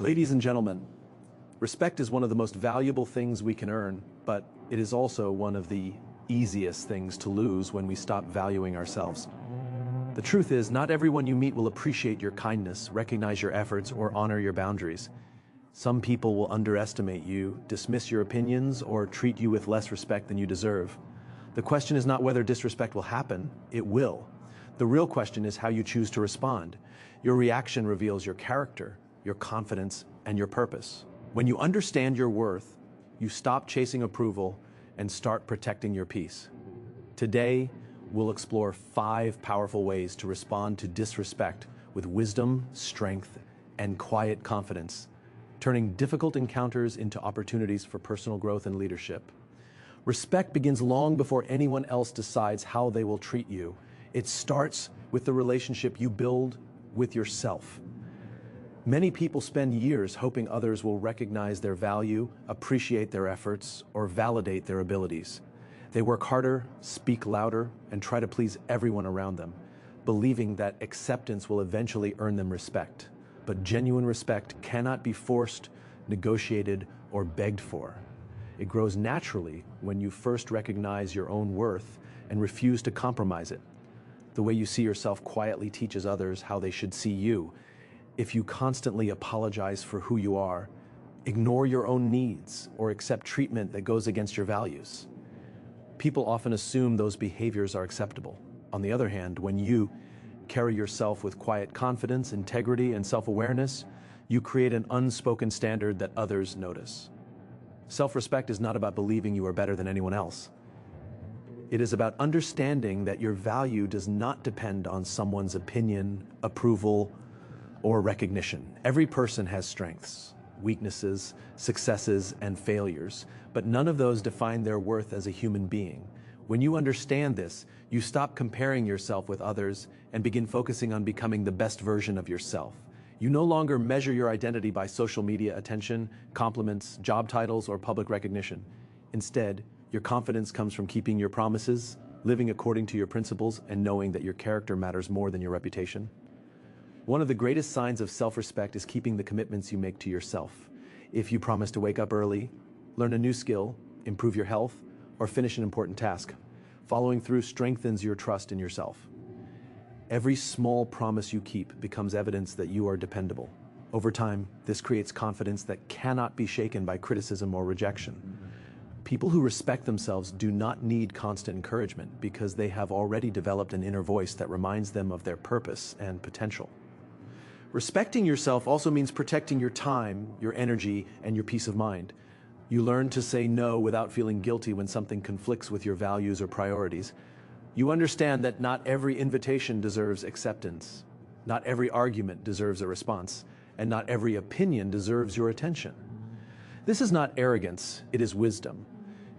Ladies and gentlemen, respect is one of the most valuable things we can earn, but it is also one of the easiest things to lose when we stop valuing ourselves. The truth is, not everyone you meet will appreciate your kindness, recognize your efforts, or honor your boundaries. Some people will underestimate you, dismiss your opinions, or treat you with less respect than you deserve. The question is not whether disrespect will happen, it will. The real question is how you choose to respond. Your reaction reveals your character, your confidence, and your purpose. When you understand your worth, you stop chasing approval and start protecting your peace. Today, we'll explore 5 powerful ways to respond to disrespect with wisdom, strength, and quiet confidence, turning difficult encounters into opportunities for personal growth and leadership. Respect begins long before anyone else decides how they will treat you. It starts with the relationship you build with yourself. Many people spend years hoping others will recognize their value, appreciate their efforts, or validate their abilities. They work harder, speak louder, and try to please everyone around them, believing that acceptance will eventually earn them respect. But genuine respect cannot be forced, negotiated, or begged for. It grows naturally when you first recognize your own worth and refuse to compromise it. The way you see yourself quietly teaches others how they should see you. If you constantly apologize for who you are, ignore your own needs, or accept treatment that goes against your values, people often assume those behaviors are acceptable. On the other hand, when you carry yourself with quiet confidence, integrity, and self-awareness, you create an unspoken standard that others notice. Self-respect is not about believing you are better than anyone else. It is about understanding that your value does not depend on someone's opinion, approval, or recognition. Every person has strengths, weaknesses, successes, and failures, but none of those define their worth as a human being. When you understand this, you stop comparing yourself with others and begin focusing on becoming the best version of yourself. You no longer measure your identity by social media attention, compliments, job titles, or public recognition. Instead, your confidence comes from keeping your promises, living according to your principles, and knowing that your character matters more than your reputation. One of the greatest signs of self-respect is keeping the commitments you make to yourself. If you promise to wake up early, learn a new skill, improve your health, or finish an important task, following through strengthens your trust in yourself. Every small promise you keep becomes evidence that you are dependable. Over time, this creates confidence that cannot be shaken by criticism or rejection. People who respect themselves do not need constant encouragement because they have already developed an inner voice that reminds them of their purpose and potential. Respecting yourself also means protecting your time, your energy, and your peace of mind. You learn to say no without feeling guilty when something conflicts with your values or priorities. You understand that not every invitation deserves acceptance, not every argument deserves a response, and not every opinion deserves your attention. This is not arrogance, it is wisdom.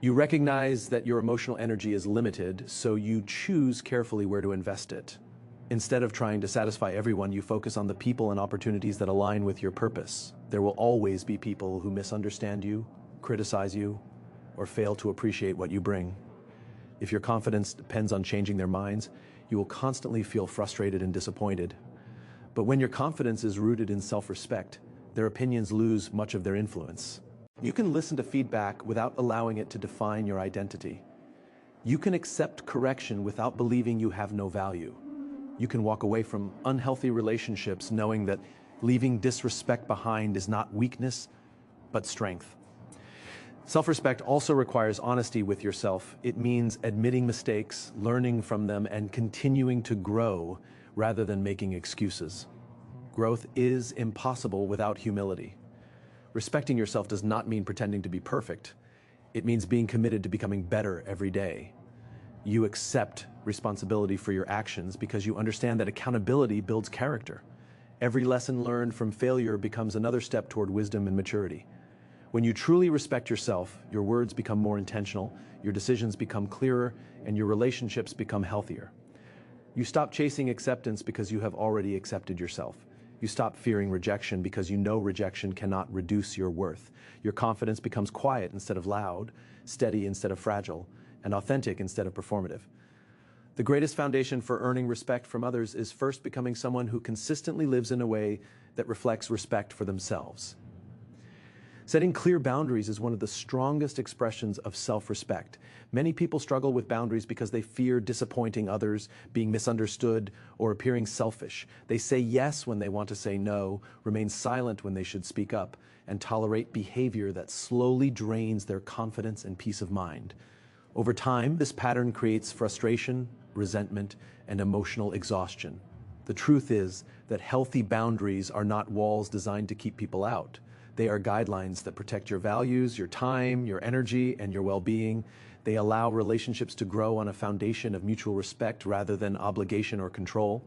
You recognize that your emotional energy is limited, so you choose carefully where to invest it. Instead of trying to satisfy everyone, you focus on the people and opportunities that align with your purpose. There will always be people who misunderstand you, criticize you, or fail to appreciate what you bring. If your confidence depends on changing their minds, you will constantly feel frustrated and disappointed. But when your confidence is rooted in self-respect, their opinions lose much of their influence. You can listen to feedback without allowing it to define your identity. You can accept correction without believing you have no value. You can walk away from unhealthy relationships knowing that leaving disrespect behind is not weakness, but strength. Self-respect also requires honesty with yourself. It means admitting mistakes, learning from them, and continuing to grow rather than making excuses. Growth is impossible without humility. Respecting yourself does not mean pretending to be perfect. It means being committed to becoming better every day. You accept responsibility for your actions because you understand that accountability builds character. Every lesson learned from failure becomes another step toward wisdom and maturity. When you truly respect yourself, your words become more intentional, your decisions become clearer, and your relationships become healthier. You stop chasing acceptance because you have already accepted yourself. You stop fearing rejection because you know rejection cannot reduce your worth. Your confidence becomes quiet instead of loud, steady instead of fragile, and authentic instead of performative. The greatest foundation for earning respect from others is first becoming someone who consistently lives in a way that reflects respect for themselves. Setting clear boundaries is one of the strongest expressions of self-respect. Many people struggle with boundaries because they fear disappointing others, being misunderstood, or appearing selfish. They say yes when they want to say no, remain silent when they should speak up, and tolerate behavior that slowly drains their confidence and peace of mind. Over time, this pattern creates frustration, resentment, and emotional exhaustion. The truth is that healthy boundaries are not walls designed to keep people out. They are guidelines that protect your values, your time, your energy, and your well-being. They allow relationships to grow on a foundation of mutual respect rather than obligation or control.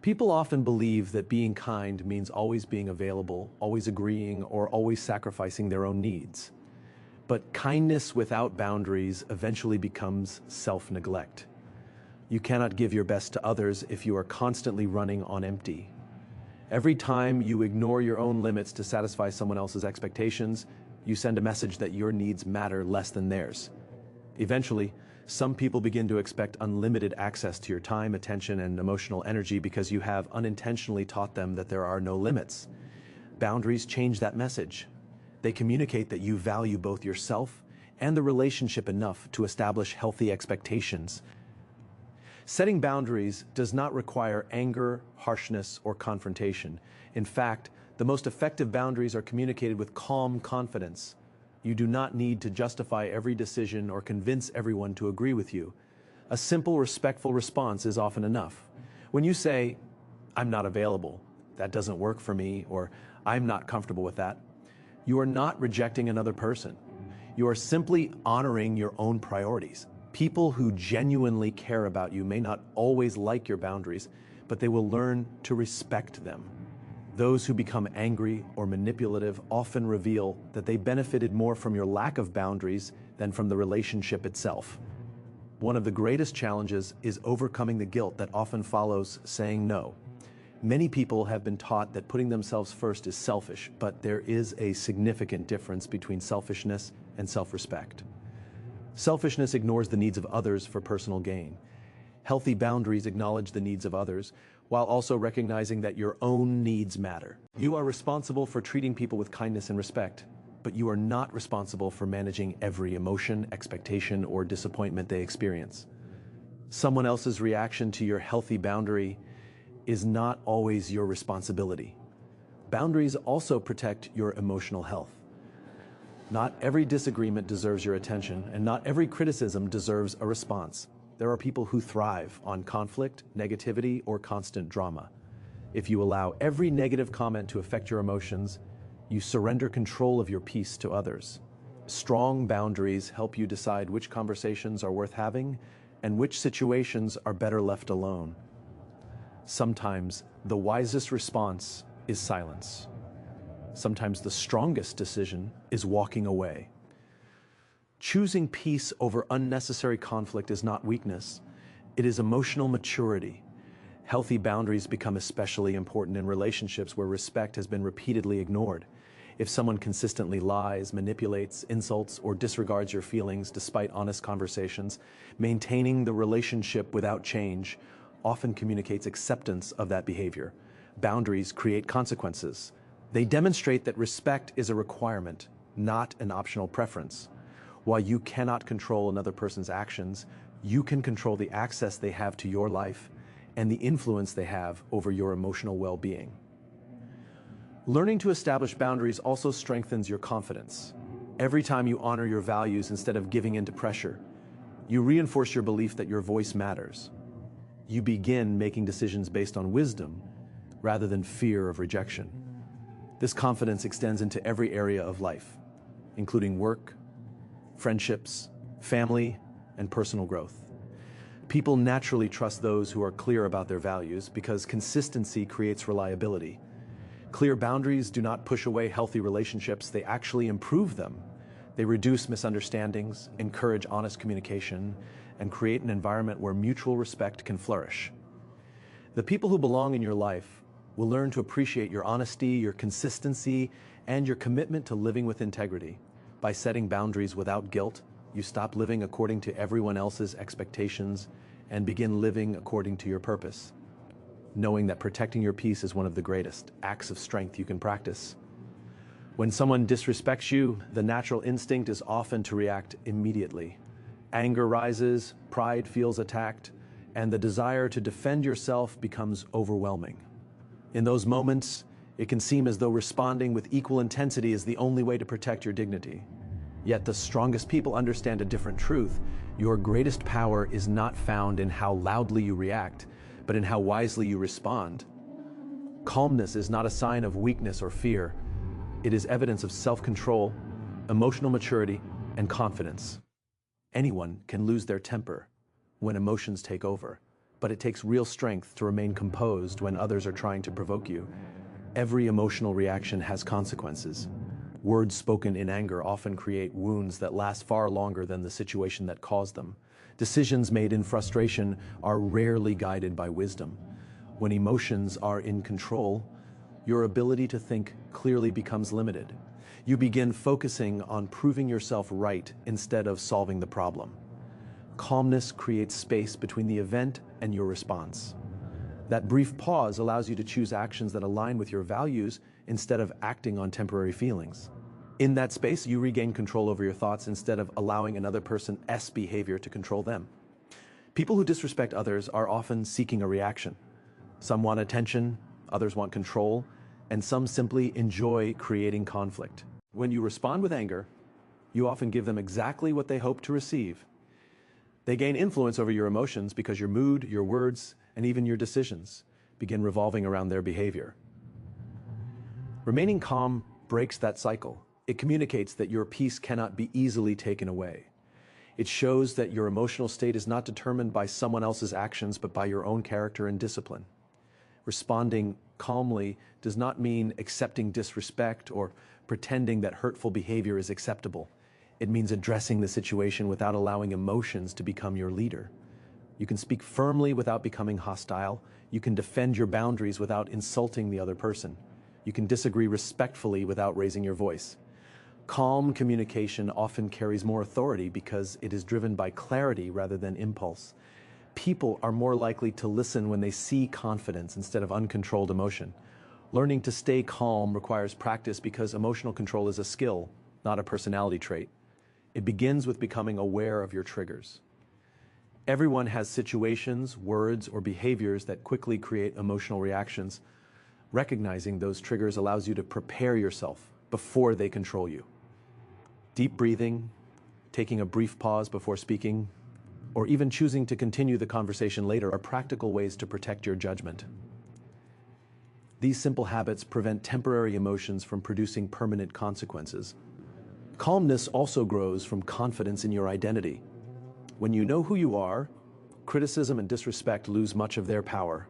People often believe that being kind means always being available, always agreeing, or always sacrificing their own needs. But kindness without boundaries eventually becomes self-neglect. You cannot give your best to others if you are constantly running on empty. Every time you ignore your own limits to satisfy someone else's expectations, you send a message that your needs matter less than theirs. Eventually, some people begin to expect unlimited access to your time, attention, and emotional energy because you have unintentionally taught them that there are no limits. Boundaries change that message. They communicate that you value both yourself and the relationship enough to establish healthy expectations. Setting boundaries does not require anger, harshness, or confrontation. In fact, the most effective boundaries are communicated with calm confidence. You do not need to justify every decision or convince everyone to agree with you. A simple, respectful response is often enough. When you say, "I'm not available, that doesn't work for me," or "I'm not comfortable with that," you are not rejecting another person. You are simply honoring your own priorities. People who genuinely care about you may not always like your boundaries, but they will learn to respect them. Those who become angry or manipulative often reveal that they benefited more from your lack of boundaries than from the relationship itself. One of the greatest challenges is overcoming the guilt that often follows saying no. Many people have been taught that putting themselves first is selfish, but there is a significant difference between selfishness and self-respect. Selfishness ignores the needs of others for personal gain. Healthy boundaries acknowledge the needs of others, while also recognizing that your own needs matter. You are responsible for treating people with kindness and respect, but you are not responsible for managing every emotion, expectation, or disappointment they experience. Someone else's reaction to your healthy boundary is not always your responsibility. Boundaries also protect your emotional health. Not every disagreement deserves your attention, and not every criticism deserves a response. There are people who thrive on conflict, negativity, or constant drama. If you allow every negative comment to affect your emotions, you surrender control of your peace to others. Strong boundaries help you decide which conversations are worth having and which situations are better left alone. Sometimes the wisest response is silence. Sometimes the strongest decision is walking away. Choosing peace over unnecessary conflict is not weakness. It is emotional maturity. Healthy boundaries become especially important in relationships where respect has been repeatedly ignored. If someone consistently lies, manipulates, insults, or disregards your feelings despite honest conversations, maintaining the relationship without change often communicates acceptance of that behavior. Boundaries create consequences. They demonstrate that respect is a requirement, not an optional preference. While you cannot control another person's actions, you can control the access they have to your life and the influence they have over your emotional well-being. Learning to establish boundaries also strengthens your confidence. Every time you honor your values instead of giving in to pressure, you reinforce your belief that your voice matters. You begin making decisions based on wisdom rather than fear of rejection. This confidence extends into every area of life, including work, friendships, family, and personal growth. People naturally trust those who are clear about their values because consistency creates reliability. Clear boundaries do not push away healthy relationships, they actually improve them. They reduce misunderstandings, encourage honest communication, and create an environment where mutual respect can flourish. The people who belong in your life will learn to appreciate your honesty, your consistency, and your commitment to living with integrity. By setting boundaries without guilt, you stop living according to everyone else's expectations and begin living according to your purpose, knowing that protecting your peace is one of the greatest acts of strength you can practice. When someone disrespects you, the natural instinct is often to react immediately. Anger rises, pride feels attacked, and the desire to defend yourself becomes overwhelming. In those moments, it can seem as though responding with equal intensity is the only way to protect your dignity. Yet the strongest people understand a different truth. Your greatest power is not found in how loudly you react, but in how wisely you respond. Calmness is not a sign of weakness or fear. It is evidence of self-control, emotional maturity, and confidence. Anyone can lose their temper when emotions take over, but it takes real strength to remain composed when others are trying to provoke you. Every emotional reaction has consequences. Words spoken in anger often create wounds that last far longer than the situation that caused them. Decisions made in frustration are rarely guided by wisdom. When emotions are in control, your ability to think clearly becomes limited. You begin focusing on proving yourself right instead of solving the problem. Calmness creates space between the event and your response. That brief pause allows you to choose actions that align with your values instead of acting on temporary feelings. In that space, you regain control over your thoughts instead of allowing another person's behavior to control them. People who disrespect others are often seeking a reaction. Some want attention, others want control, and some simply enjoy creating conflict. When you respond with anger, you often give them exactly what they hope to receive. They gain influence over your emotions because your mood, your words, and even your decisions begin revolving around their behavior. Remaining calm breaks that cycle. It communicates that your peace cannot be easily taken away. It shows that your emotional state is not determined by someone else's actions, but by your own character and discipline. Responding calmly does not mean accepting disrespect or pretending that hurtful behavior is acceptable. It means addressing the situation without allowing emotions to become your leader. You can speak firmly without becoming hostile. You can defend your boundaries without insulting the other person. You can disagree respectfully without raising your voice. Calm communication often carries more authority because it is driven by clarity rather than impulse. People are more likely to listen when they see confidence instead of uncontrolled emotion. Learning to stay calm requires practice because emotional control is a skill, not a personality trait. It begins with becoming aware of your triggers. Everyone has situations, words, or behaviors that quickly create emotional reactions. Recognizing those triggers allows you to prepare yourself before they control you. Deep breathing, taking a brief pause before speaking, or even choosing to continue the conversation later are practical ways to protect your judgment. These simple habits prevent temporary emotions from producing permanent consequences. Calmness also grows from confidence in your identity. When you know who you are, criticism and disrespect lose much of their power.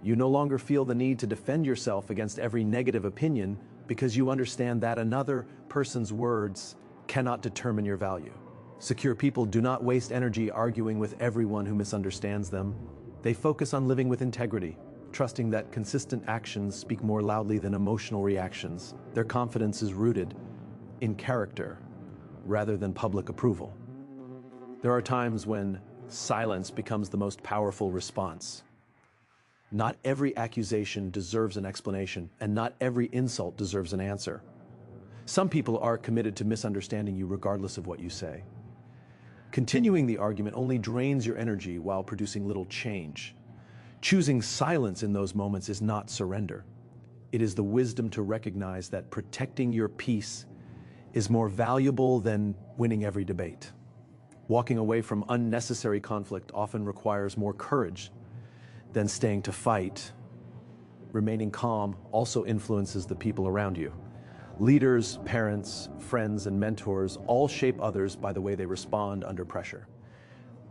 You no longer feel the need to defend yourself against every negative opinion because you understand that another person's words cannot determine your value. Secure people do not waste energy arguing with everyone who misunderstands them. They focus on living with integrity, trusting that consistent actions speak more loudly than emotional reactions. Their confidence is rooted in character rather than public approval. There are times when silence becomes the most powerful response. Not every accusation deserves an explanation, and not every insult deserves an answer. Some people are committed to misunderstanding you regardless of what you say. Continuing the argument only drains your energy while producing little change. Choosing silence in those moments is not surrender. It is the wisdom to recognize that protecting your peace is more valuable than winning every debate. Walking away from unnecessary conflict often requires more courage than staying to fight. Remaining calm also influences the people around you. Leaders, parents, friends, and mentors all shape others by the way they respond under pressure.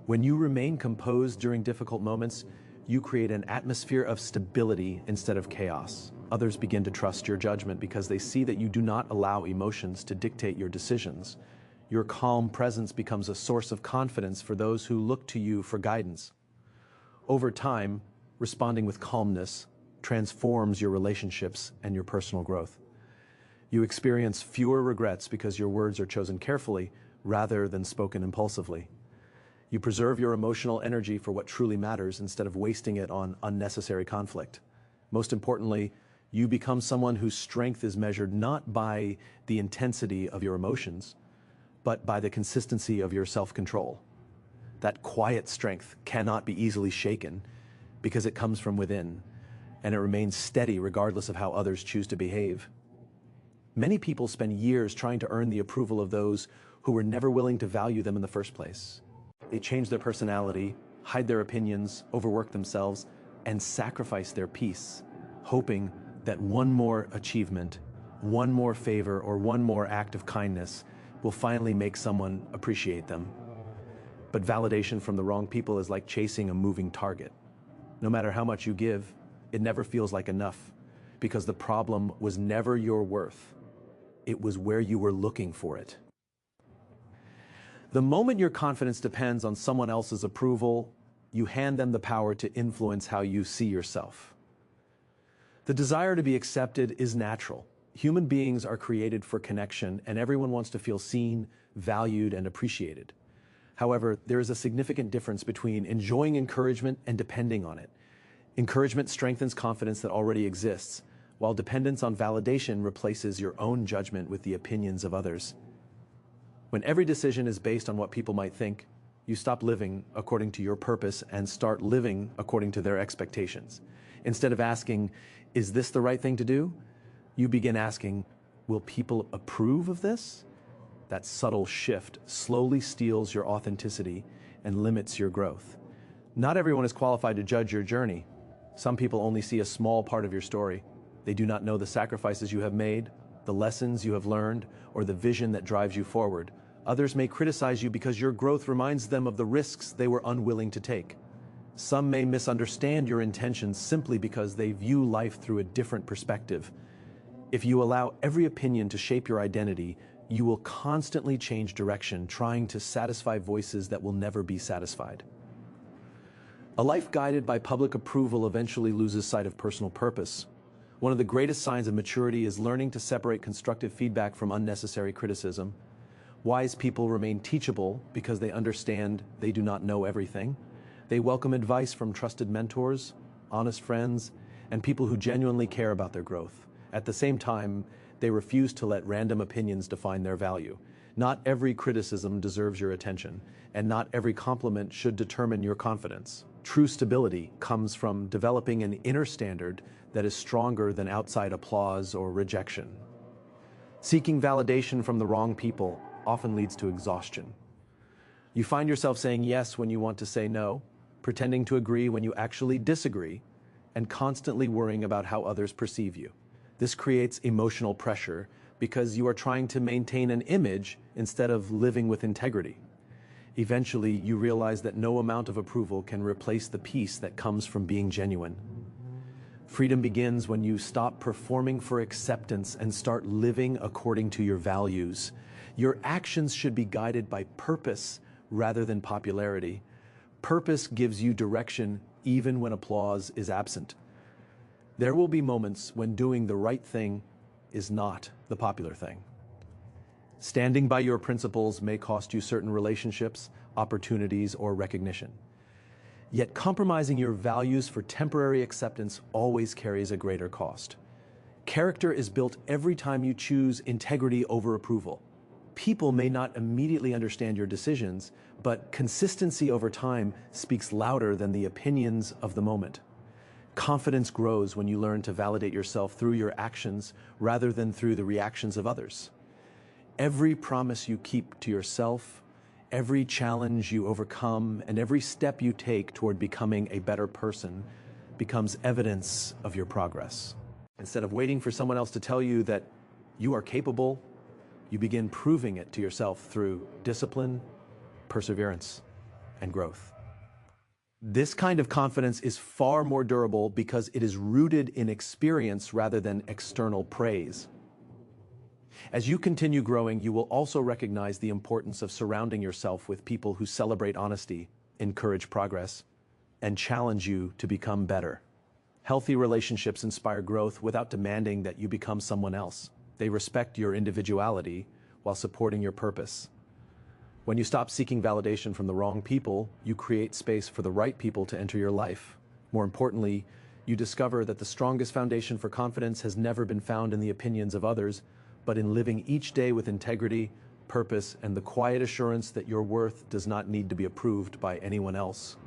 When you remain composed during difficult moments, you create an atmosphere of stability instead of chaos. Others begin to trust your judgment because they see that you do not allow emotions to dictate your decisions. Your calm presence becomes a source of confidence for those who look to you for guidance. Over time, responding with calmness transforms your relationships and your personal growth. You experience fewer regrets because your words are chosen carefully rather than spoken impulsively. You preserve your emotional energy for what truly matters instead of wasting it on unnecessary conflict. Most importantly, you become someone whose strength is measured not by the intensity of your emotions, but by the consistency of your self-control. That quiet strength cannot be easily shaken because it comes from within, and it remains steady regardless of how others choose to behave. Many people spend years trying to earn the approval of those who were never willing to value them in the first place. They change their personality, hide their opinions, overwork themselves, and sacrifice their peace, hoping that one more achievement, one more favor, or one more act of kindness will finally make someone appreciate them. But validation from the wrong people is like chasing a moving target. No matter how much you give, it never feels like enough, because the problem was never your worth. It was where you were looking for it. The moment your confidence depends on someone else's approval, you hand them the power to influence how you see yourself. The desire to be accepted is natural. Human beings are created for connection, and everyone wants to feel seen, valued, and appreciated. However, there is a significant difference between enjoying encouragement and depending on it. Encouragement strengthens confidence that already exists, while dependence on validation replaces your own judgment with the opinions of others. When every decision is based on what people might think, you stop living according to your purpose and start living according to their expectations. Instead of asking, "Is this the right thing to do?" you begin asking, "Will people approve of this?" That subtle shift slowly steals your authenticity and limits your growth. Not everyone is qualified to judge your journey. Some people only see a small part of your story. They do not know the sacrifices you have made, the lessons you have learned, or the vision that drives you forward. Others may criticize you because your growth reminds them of the risks they were unwilling to take. Some may misunderstand your intentions simply because they view life through a different perspective. If you allow every opinion to shape your identity, you will constantly change direction, trying to satisfy voices that will never be satisfied. A life guided by public approval eventually loses sight of personal purpose. One of the greatest signs of maturity is learning to separate constructive feedback from unnecessary criticism. Wise people remain teachable because they understand they do not know everything. They welcome advice from trusted mentors, honest friends, and people who genuinely care about their growth. At the same time, they refuse to let random opinions define their value. Not every criticism deserves your attention, and not every compliment should determine your confidence. True stability comes from developing an inner standard that is stronger than outside applause or rejection. Seeking validation from the wrong people often leads to exhaustion. You find yourself saying yes when you want to say no, pretending to agree when you actually disagree, and constantly worrying about how others perceive you. This creates emotional pressure because you are trying to maintain an image instead of living with integrity. Eventually, you realize that no amount of approval can replace the peace that comes from being genuine. Freedom begins when you stop performing for acceptance and start living according to your values. Your actions should be guided by purpose rather than popularity. Purpose gives you direction even when applause is absent. There will be moments when doing the right thing is not the popular thing. Standing by your principles may cost you certain relationships, opportunities, or recognition. Yet compromising your values for temporary acceptance always carries a greater cost. Character is built every time you choose integrity over approval. People may not immediately understand your decisions, but consistency over time speaks louder than the opinions of the moment. Confidence grows when you learn to validate yourself through your actions rather than through the reactions of others. Every promise you keep to yourself, every challenge you overcome, and every step you take toward becoming a better person becomes evidence of your progress. Instead of waiting for someone else to tell you that you are capable, you begin proving it to yourself through discipline, perseverance, and growth. This kind of confidence is far more durable because it is rooted in experience rather than external praise. As you continue growing, you will also recognize the importance of surrounding yourself with people who celebrate honesty, encourage progress, and challenge you to become better. Healthy relationships inspire growth without demanding that you become someone else. They respect your individuality while supporting your purpose. When you stop seeking validation from the wrong people, you create space for the right people to enter your life. More importantly, you discover that the strongest foundation for confidence has never been found in the opinions of others, but in living each day with integrity, purpose, and the quiet assurance that your worth does not need to be approved by anyone else.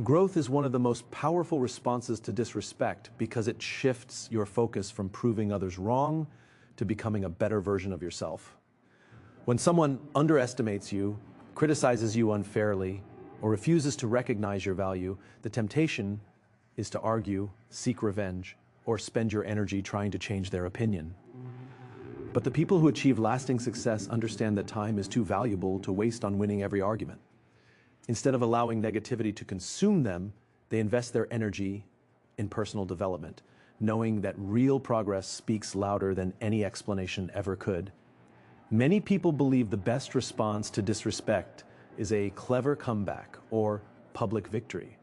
Growth is one of the most powerful responses to disrespect because it shifts your focus from proving others wrong to becoming a better version of yourself. When someone underestimates you, criticizes you unfairly, or refuses to recognize your value, the temptation is to argue, seek revenge, or spend your energy trying to change their opinion. But the people who achieve lasting success understand that time is too valuable to waste on winning every argument. Instead of allowing negativity to consume them, they invest their energy in personal development, knowing that real progress speaks louder than any explanation ever could. Many people believe the best response to disrespect is a clever comeback or public victory.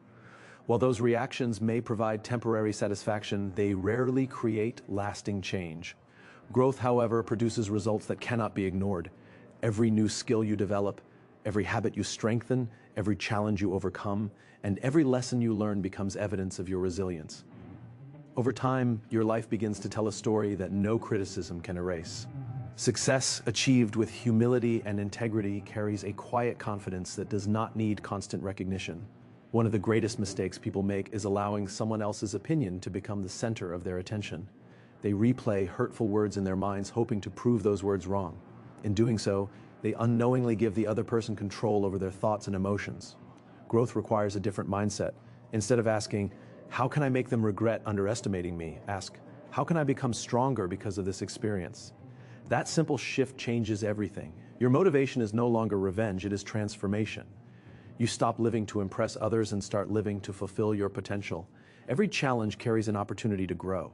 While those reactions may provide temporary satisfaction, they rarely create lasting change. Growth, however, produces results that cannot be ignored. Every new skill you develop, every habit you strengthen, every challenge you overcome, and every lesson you learn becomes evidence of your resilience. Over time, your life begins to tell a story that no criticism can erase. Success achieved with humility and integrity carries a quiet confidence that does not need constant recognition. One of the greatest mistakes people make is allowing someone else's opinion to become the center of their attention. They replay hurtful words in their minds, hoping to prove those words wrong. In doing so, they unknowingly give the other person control over their thoughts and emotions. Growth requires a different mindset. Instead of asking, "How can I make them regret underestimating me?" ask, "How can I become stronger because of this experience?" That simple shift changes everything. Your motivation is no longer revenge, it is transformation. You stop living to impress others and start living to fulfill your potential. Every challenge carries an opportunity to grow.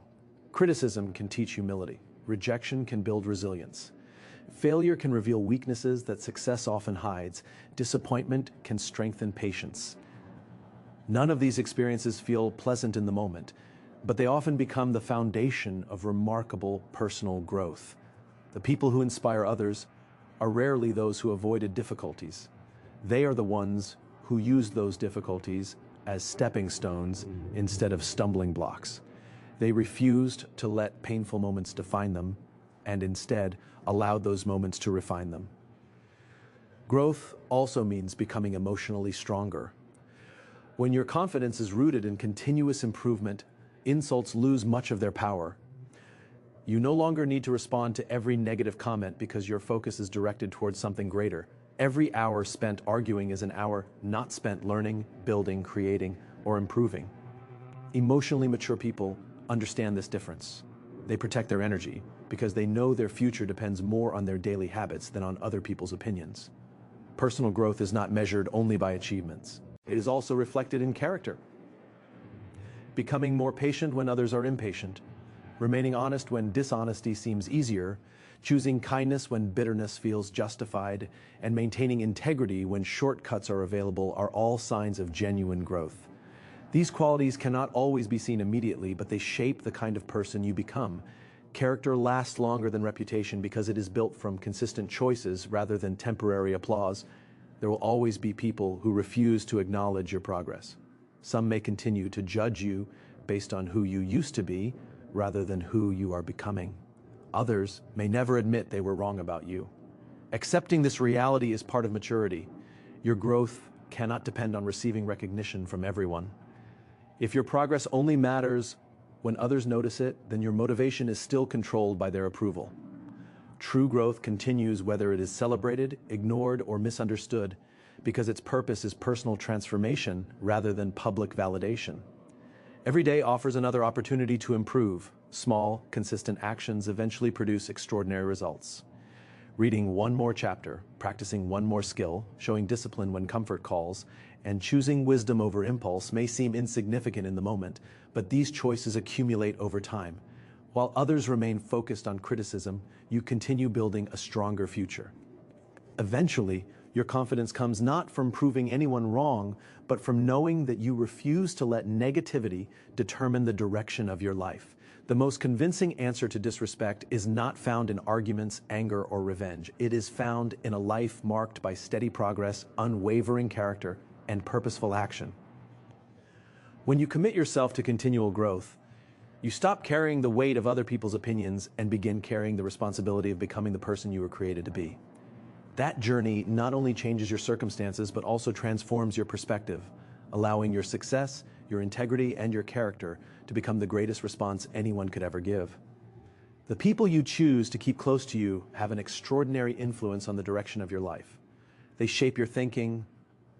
Criticism can teach humility. Rejection can build resilience. Failure can reveal weaknesses that success often hides. Disappointment can strengthen patience. None of these experiences feel pleasant in the moment, but they often become the foundation of remarkable personal growth. The people who inspire others are rarely those who avoided difficulties. They are the ones who use those difficulties as stepping stones instead of stumbling blocks. They refused to let painful moments define them and instead allowed those moments to refine them. Growth also means becoming emotionally stronger. When your confidence is rooted in continuous improvement, insults lose much of their power. You no longer need to respond to every negative comment because your focus is directed towards something greater. Every hour spent arguing is an hour not spent learning, building, creating, or improving. Emotionally mature people understand this difference. They protect their energy because they know their future depends more on their daily habits than on other people's opinions. Personal growth is not measured only by achievements. It is also reflected in character. Becoming more patient when others are impatient, remaining honest when dishonesty seems easier, choosing kindness when bitterness feels justified, and maintaining integrity when shortcuts are available are all signs of genuine growth. These qualities cannot always be seen immediately, but they shape the kind of person you become. Character lasts longer than reputation because it is built from consistent choices rather than temporary applause. There will always be people who refuse to acknowledge your progress. Some may continue to judge you based on who you used to be rather than who you are becoming. Others may never admit they were wrong about you. Accepting this reality is part of maturity. Your growth cannot depend on receiving recognition from everyone. If your progress only matters when others notice it, then your motivation is still controlled by their approval. True growth continues whether it is celebrated, ignored, or misunderstood, because its purpose is personal transformation rather than public validation. Every day offers another opportunity to improve. Small, consistent actions eventually produce extraordinary results. Reading one more chapter, practicing one more skill, showing discipline when comfort calls, and choosing wisdom over impulse may seem insignificant in the moment, but these choices accumulate over time. While others remain focused on criticism, you continue building a stronger future. Eventually, your confidence comes not from proving anyone wrong, but from knowing that you refuse to let negativity determine the direction of your life. The most convincing answer to disrespect is not found in arguments, anger, or revenge. It is found in a life marked by steady progress, unwavering character, and purposeful action. When you commit yourself to continual growth, you stop carrying the weight of other people's opinions and begin carrying the responsibility of becoming the person you were created to be. That journey not only changes your circumstances, but also transforms your perspective, allowing your success, your integrity, and your character to become the greatest response anyone could ever give. The people you choose to keep close to you have an extraordinary influence on the direction of your life. They shape your thinking,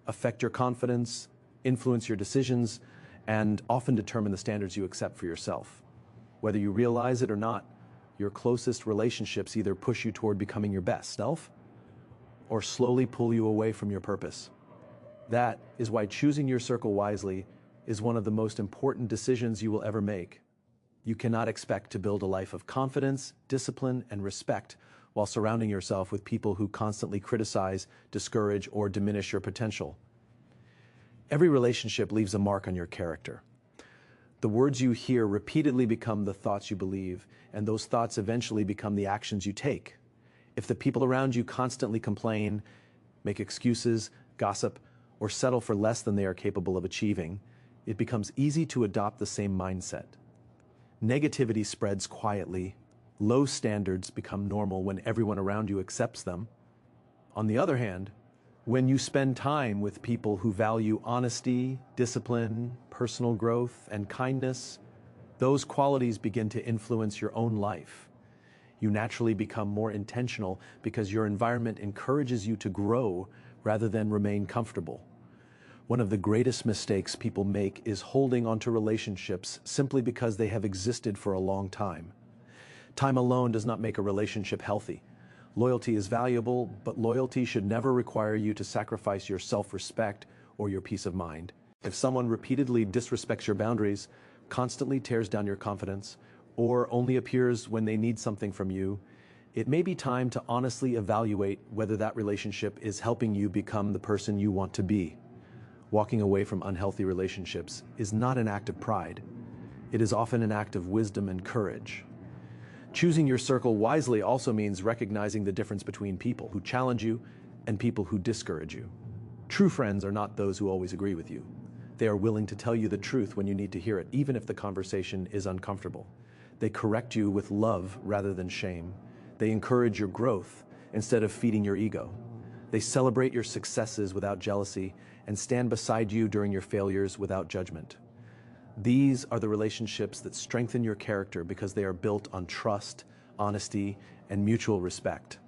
affect your confidence, influence your decisions, and often determine the standards you accept for yourself. Whether you realize it or not, your closest relationships either push you toward becoming your best self or slowly pull you away from your purpose. That is why choosing your circle wisely is one of the most important decisions you will ever make. You cannot expect to build a life of confidence, discipline, and respect while surrounding yourself with people who constantly criticize, discourage, or diminish your potential. Every relationship leaves a mark on your character. The words you hear repeatedly become the thoughts you believe, and those thoughts eventually become the actions you take. If the people around you constantly complain, make excuses, gossip, or settle for less than they are capable of achieving, it becomes easy to adopt the same mindset. Negativity spreads quietly. Low standards become normal when everyone around you accepts them. On the other hand, when you spend time with people who value honesty, discipline, personal growth, and kindness, those qualities begin to influence your own life. You naturally become more intentional because your environment encourages you to grow rather than remain comfortable. One of the greatest mistakes people make is holding onto relationships simply because they have existed for a long time. Time alone does not make a relationship healthy. Loyalty is valuable, but loyalty should never require you to sacrifice your self-respect or your peace of mind. If someone repeatedly disrespects your boundaries, constantly tears down your confidence, or only appears when they need something from you, it may be time to honestly evaluate whether that relationship is helping you become the person you want to be. Walking away from unhealthy relationships is not an act of pride. It is often an act of wisdom and courage. Choosing your circle wisely also means recognizing the difference between people who challenge you and people who discourage you. True friends are not those who always agree with you. They are willing to tell you the truth when you need to hear it, even if the conversation is uncomfortable. They correct you with love rather than shame. They encourage your growth instead of feeding your ego. They celebrate your successes without jealousy and stand beside you during your failures without judgment. These are the relationships that strengthen your character because they are built on trust, honesty, and mutual respect.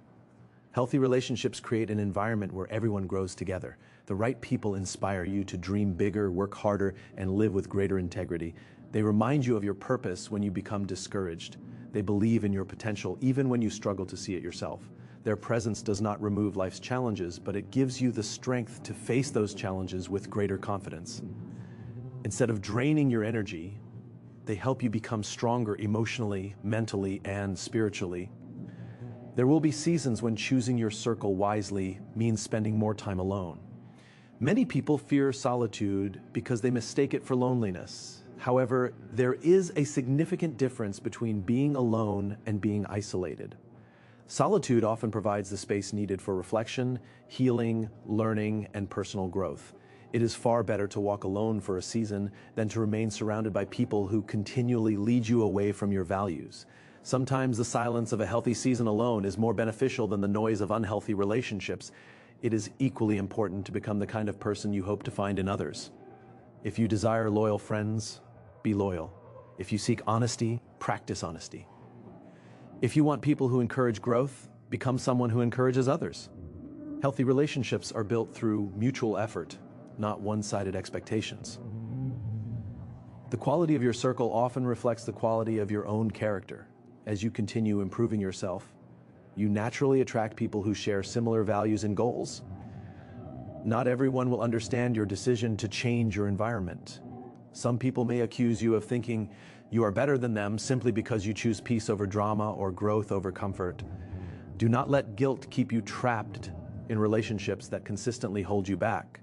Healthy relationships create an environment where everyone grows together. The right people inspire you to dream bigger, work harder, and live with greater integrity. They remind you of your purpose when you become discouraged. They believe in your potential even when you struggle to see it yourself. Their presence does not remove life's challenges, but it gives you the strength to face those challenges with greater confidence. Instead of draining your energy, they help you become stronger emotionally, mentally, and spiritually. There will be seasons when choosing your circle wisely means spending more time alone. Many people fear solitude because they mistake it for loneliness. However, there is a significant difference between being alone and being isolated. Solitude often provides the space needed for reflection, healing, learning, and personal growth. It is far better to walk alone for a season than to remain surrounded by people who continually lead you away from your values. Sometimes the silence of a healthy season alone is more beneficial than the noise of unhealthy relationships. It is equally important to become the kind of person you hope to find in others. If you desire loyal friends, be loyal. If you seek honesty, practice honesty. If you want people who encourage growth, become someone who encourages others. Healthy relationships are built through mutual effort, not one-sided expectations. The quality of your circle often reflects the quality of your own character. As you continue improving yourself, you naturally attract people who share similar values and goals. Not everyone will understand your decision to change your environment. Some people may accuse you of thinking you are better than them simply because you choose peace over drama or growth over comfort. Do not let guilt keep you trapped in relationships that consistently hold you back.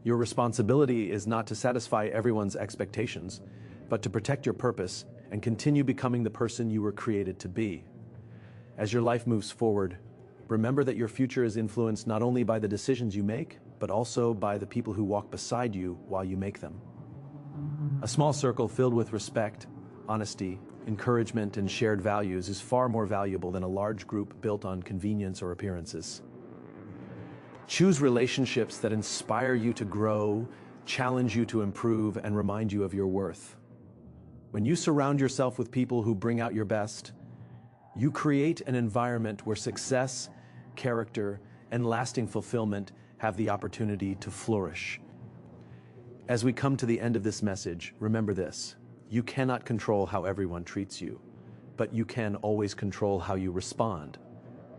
Your responsibility is not to satisfy everyone's expectations, but to protect your purpose and continue becoming the person you were created to be. As your life moves forward, remember that your future is influenced not only by the decisions you make, but also by the people who walk beside you while you make them. A small circle filled with respect, honesty, encouragement, and shared values is far more valuable than a large group built on convenience or appearances. Choose relationships that inspire you to grow, challenge you to improve, and remind you of your worth. When you surround yourself with people who bring out your best, you create an environment where success, character, and lasting fulfillment have the opportunity to flourish. As we come to the end of this message, remember this: you cannot control how everyone treats you, but you can always control how you respond.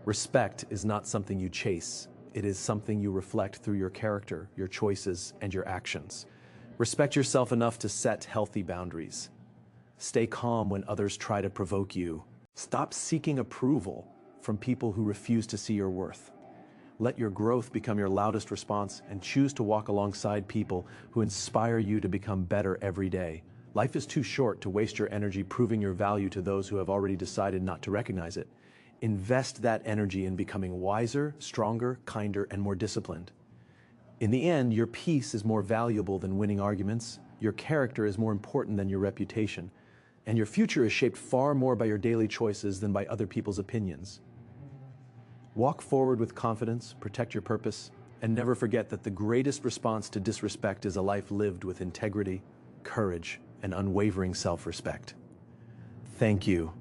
Respect is not something you chase. It is something you reflect through your character, your choices, and your actions. Respect yourself enough to set healthy boundaries. Stay calm when others try to provoke you. Stop seeking approval from people who refuse to see your worth. Let your growth become your loudest response, and choose to walk alongside people who inspire you to become better every day. Life is too short to waste your energy proving your value to those who have already decided not to recognize it. Invest that energy in becoming wiser, stronger, kinder, and more disciplined. In the end, your peace is more valuable than winning arguments, your character is more important than your reputation, and your future is shaped far more by your daily choices than by other people's opinions. Walk forward with confidence, protect your purpose, and never forget that the greatest response to disrespect is a life lived with integrity, courage, and unwavering self-respect. Thank you